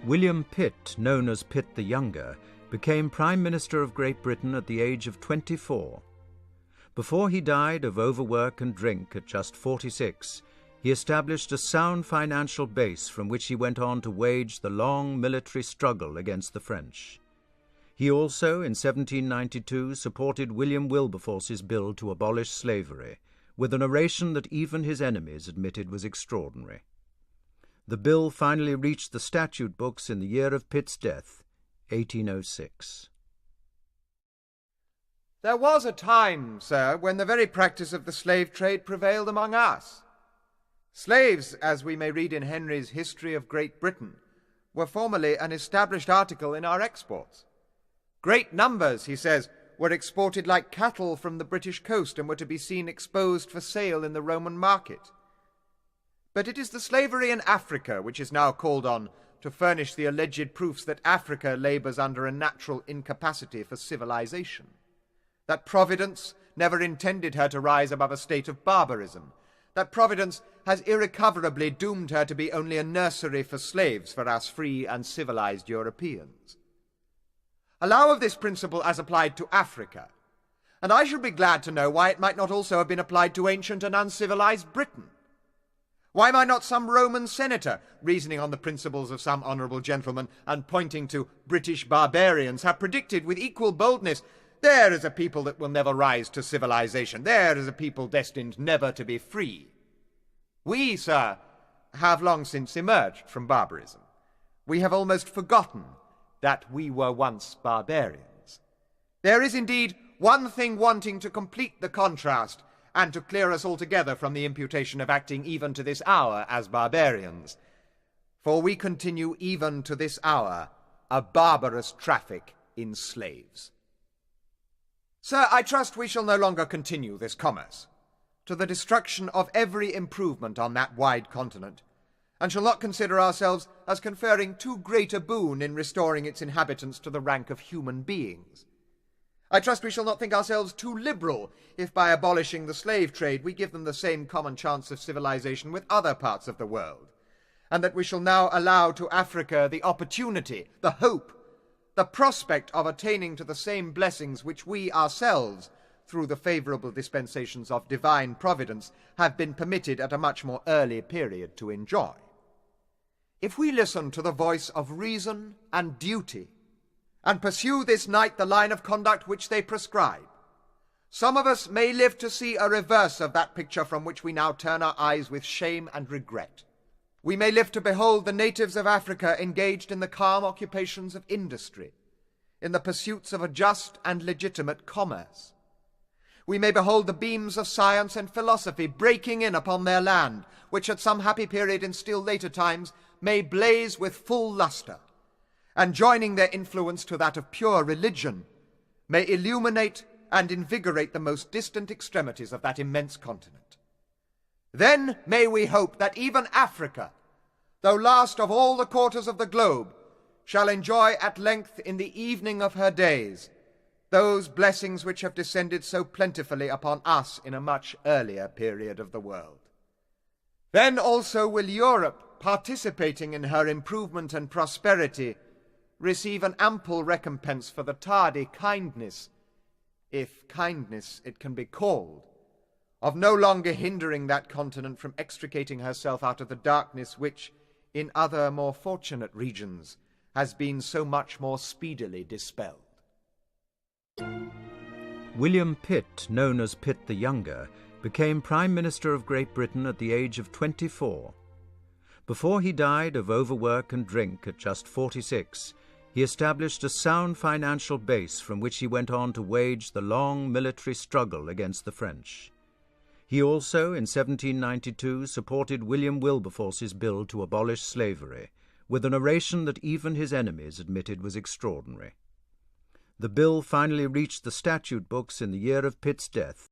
William Pitt, known as Pitt the Younger, became Prime Minister of Great Britain at the age of 24. Before he died of overwork and drink at just 46, he established a sound financial base from which he went on to wage the long military struggle against the French. He also, in 1792, supported William Wilberforce's bill to abolish slavery, with an oration that even his enemies admitted was extraordinary. The bill finally reached the statute books in the year of Pitt's death, 1806. There was a time, sir, when the very practice of the slave trade prevailed among us. Slaves, as we may read in Henry's History of Great Britain, were formerly an established article in our exports. Great numbers, he says, were exported like cattle from the British coast and were to be seen exposed for sale in the Roman market. But it is the slavery in Africa which is now called on to furnish the alleged proofs that Africa labours under a natural incapacity for civilization, that Providence never intended her to rise above a state of barbarism, that Providence has irrecoverably doomed her to be only a nursery for slaves for us free and civilized Europeans. Allow of this principle as applied to Africa, and I should be glad to know why it might not also have been applied to ancient and uncivilized Britain. Why might not some Roman senator, reasoning on the principles of some honourable gentleman and pointing to British barbarians, have predicted with equal boldness, there is a people that will never rise to civilization, there is a people destined never to be free. We, sir, have long since emerged from barbarism. We have almost forgotten that we were once barbarians. There is indeed one thing wanting to complete the contrast and to clear us altogether from the imputation of acting even to this hour as barbarians. For we continue even to this hour a barbarous traffic in slaves. Sir, I trust we shall no longer continue this commerce, to the destruction of every improvement on that wide continent, and shall not consider ourselves as conferring too great a boon in restoring its inhabitants to the rank of human beings. I trust we shall not think ourselves too liberal if by abolishing the slave trade we give them the same common chance of civilization with other parts of the world, and that we shall now allow to Africa the opportunity, the hope, the prospect of attaining to the same blessings which we ourselves, through the favourable dispensations of divine providence, have been permitted at a much more early period to enjoy. If we listen to the voice of reason and duty, and pursue this night the line of conduct which they prescribe, some of us may live to see a reverse of that picture from which we now turn our eyes with shame and regret. We may live to behold the natives of Africa engaged in the calm occupations of industry, in the pursuits of a just and legitimate commerce. We may behold the beams of science and philosophy breaking in upon their land, which at some happy period in still later times may blaze with full lustre, and joining their influence to that of pure religion, may illuminate and invigorate the most distant extremities of that immense continent. Then may we hope that even Africa, though last of all the quarters of the globe, shall enjoy at length in the evening of her days those blessings which have descended so plentifully upon us in a much earlier period of the world. Then also will Europe, participating in her improvement and prosperity, receive an ample recompense for the tardy kindness, if kindness it can be called, of no longer hindering that continent from extricating herself out of the darkness which, in other more fortunate regions, has been so much more speedily dispelled. William Pitt, known as Pitt the Younger, became Prime Minister of Great Britain at the age of 24. Before he died of overwork and drink at just 46, he established a sound financial base from which he went on to wage the long military struggle against the French. He also, in 1792, supported William Wilberforce's bill to abolish slavery, with an oration that even his enemies admitted was extraordinary. The bill finally reached the statute books in the year of Pitt's death,